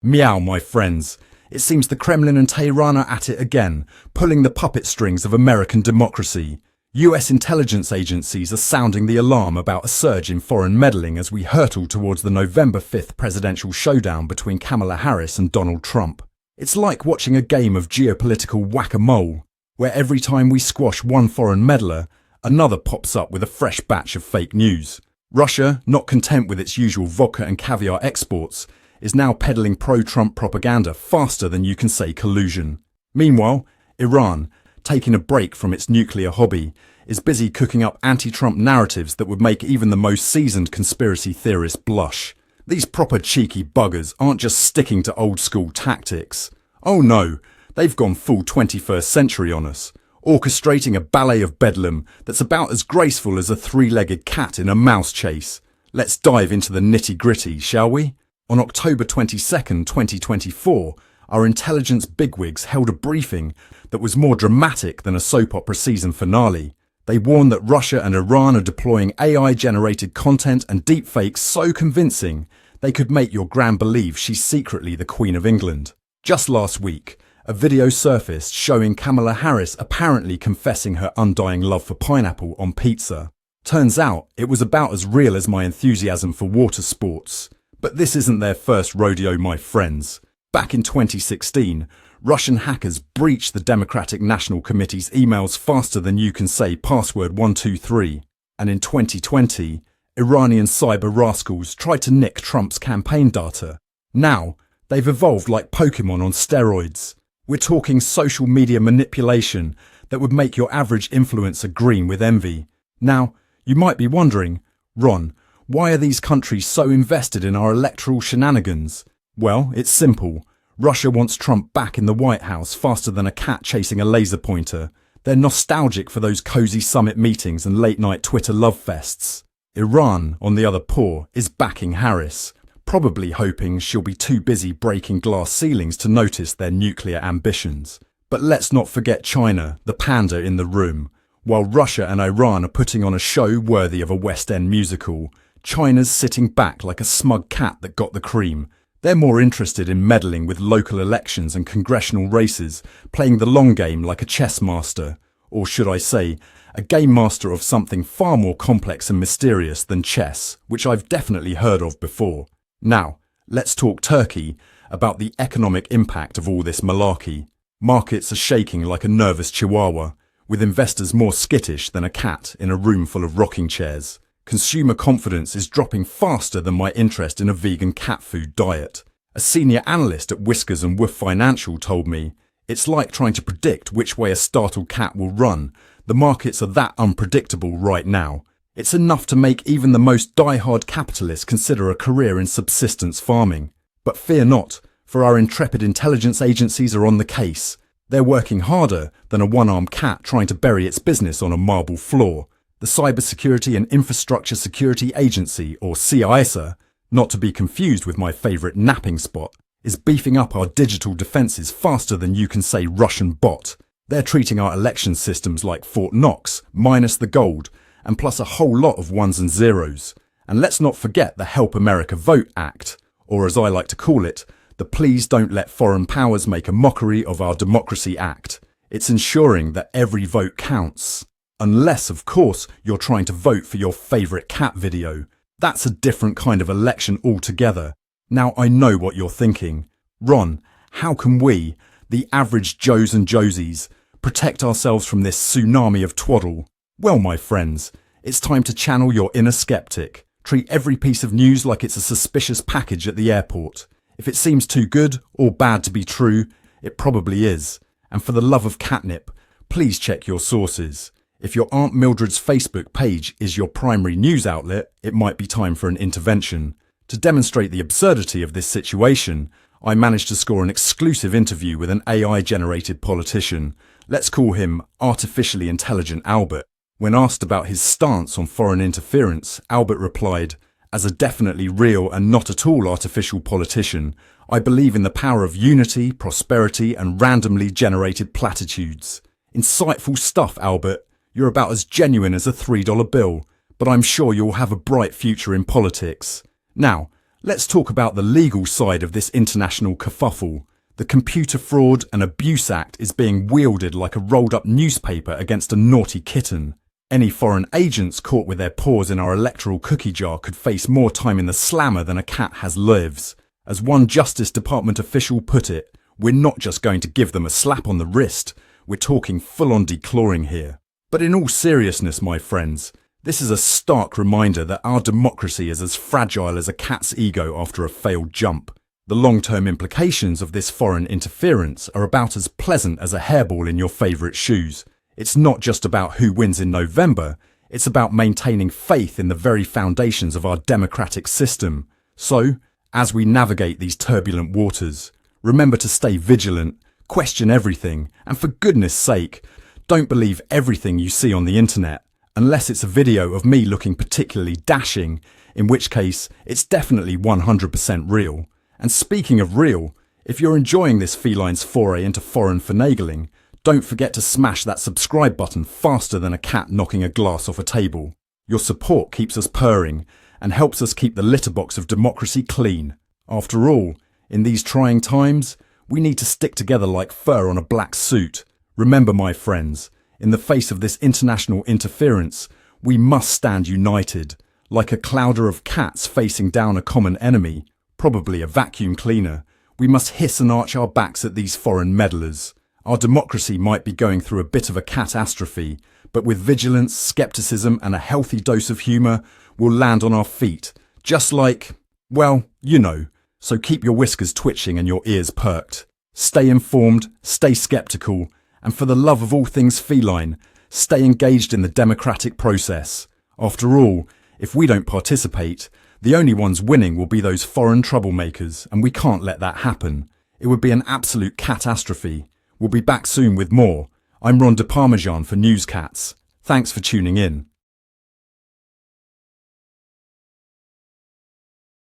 Meow, my friends. It seems the Kremlin and Tehran are at it again, pulling the puppet strings of American democracy. US intelligence agencies are sounding the alarm about a surge in foreign meddling as we hurtle towards the November 5th presidential showdown between Kamala Harris and Donald Trump. It's like watching a game of geopolitical whack-a-mole, where every time we squash one foreign meddler, another pops up with a fresh batch of fake news. Russia, not content with its usual vodka and caviar exports, is now peddling pro-Trump propaganda faster than you can say collusion. Meanwhile, Iran, taking a break from its nuclear hobby, is busy cooking up anti-Trump narratives that would make even the most seasoned conspiracy theorists blush. These proper cheeky buggers aren't just sticking to old-school tactics. Oh no, they've gone full 21st century on us, orchestrating a ballet of bedlam that's about as graceful as a three-legged cat in a mouse chase. Let's dive into the nitty-gritty, shall we? On October 22nd, 2024, our intelligence bigwigs held a briefing that was more dramatic than a soap opera season finale. They warned that Russia and Iran are deploying AI-generated content and deepfakes so convincing they could make your gran believe she's secretly the Queen of England. Just last week, a video surfaced showing Kamala Harris apparently confessing her undying love for pineapple on pizza. Turns out it was about as real as my enthusiasm for water sports. But this isn't their first rodeo, my friends. Back in 2016, Russian hackers breached the Democratic National Committee's emails faster than you can say password 123. And in 2020, Iranian cyber rascals tried to nick Trump's campaign data. Now, they've evolved like Pokemon on steroids. We're talking social media manipulation that would make your average influencer green with envy. Now, you might be wondering, Ron, why are these countries so invested in our electoral shenanigans? Well, it's simple. Russia wants Trump back in the White House faster than a cat chasing a laser pointer. They're nostalgic for those cozy summit meetings and late-night Twitter love fests. Iran, on the other paw, is backing Harris, probably hoping she'll be too busy breaking glass ceilings to notice their nuclear ambitions. But let's not forget China, the panda in the room. While Russia and Iran are putting on a show worthy of a West End musical, China's sitting back like a smug cat that got the cream. They're more interested in meddling with local elections and congressional races, playing the long game like a chess master. Or should I say, a game master of something far more complex and mysterious than chess, which I've definitely heard of before. Now, let's talk Turkey about the economic impact of all this malarkey. Markets are shaking like a nervous chihuahua, with investors more skittish than a cat in a room full of rocking chairs. Consumer confidence is dropping faster than my interest in a vegan cat food diet. A senior analyst at Whiskers and Woof Financial told me, it's like trying to predict which way a startled cat will run. The markets are that unpredictable right now. It's enough to make even the most die-hard capitalist consider a career in subsistence farming. But fear not, for our intrepid intelligence agencies are on the case. They're working harder than a one-armed cat trying to bury its business on a marble floor. The Cybersecurity and Infrastructure Security Agency, or CISA, not to be confused with my favourite napping spot, is beefing up our digital defences faster than you can say Russian bot. They're treating our election systems like Fort Knox, minus the gold, and plus a whole lot of ones and zeros. And let's not forget the Help America Vote Act, or as I like to call it, the Please Don't Let Foreign Powers Make a Mockery of Our Democracy Act. It's ensuring that every vote counts. Unless, of course, you're trying to vote for your favourite cat video. That's a different kind of election altogether. Now I know what you're thinking. Ron, how can we, the average Joes and Josies, protect ourselves from this tsunami of twaddle? Well, my friends, it's time to channel your inner skeptic. Treat every piece of news like it's a suspicious package at the airport. If it seems too good or bad to be true, it probably is. And for the love of catnip, please check your sources. If your Aunt Mildred's Facebook page is your primary news outlet, it might be time for an intervention. To demonstrate the absurdity of this situation, I managed to score an exclusive interview with an AI-generated politician. Let's call him Artificially Intelligent Albert. When asked about his stance on foreign interference, Albert replied, "As a definitely real and not at all artificial politician, I believe in the power of unity, prosperity, and randomly generated platitudes." Insightful stuff, Albert. You're about as genuine as a $3 bill, but I'm sure you'll have a bright future in politics. Now, let's talk about the legal side of this international kerfuffle. The Computer Fraud and Abuse Act is being wielded like a rolled-up newspaper against a naughty kitten. Any foreign agents caught with their paws in our electoral cookie jar could face more time in the slammer than a cat has lives. As one Justice Department official put it, we're not just going to give them a slap on the wrist, we're talking full-on declawing here. But in all seriousness, my friends, this is a stark reminder that our democracy is as fragile as a cat's ego after a failed jump. The long-term implications of this foreign interference are about as pleasant as a hairball in your favourite shoes. It's not just about who wins in November, it's about maintaining faith in the very foundations of our democratic system. So, as we navigate these turbulent waters, remember to stay vigilant, question everything, and for goodness sake, don't believe everything you see on the internet, unless it's a video of me looking particularly dashing, in which case it's definitely 100% real. And speaking of real, if you're enjoying this feline's foray into foreign finagling, don't forget to smash that subscribe button faster than a cat knocking a glass off a table. Your support keeps us purring and helps us keep the litter box of democracy clean. After all, in these trying times, we need to stick together like fur on a black suit. Remember, my friends, in the face of this international interference, we must stand united, like a clouder of cats facing down a common enemy. Probably a vacuum cleaner. We must hiss and arch our backs at these foreign meddlers. Our democracy might be going through a bit of a catastrophe, but with vigilance, skepticism and a healthy dose of humour, we'll land on our feet. Just like, well, you know. So keep your whiskers twitching and your ears perked. Stay informed, stay skeptical, and for the love of all things feline, stay engaged in the democratic process. After all, if we don't participate, the only ones winning will be those foreign troublemakers, and we can't let that happen. It would be an absolute catastrophe. We'll be back soon with more. I'm Ron De Parmesan for Newscats. Thanks for tuning in.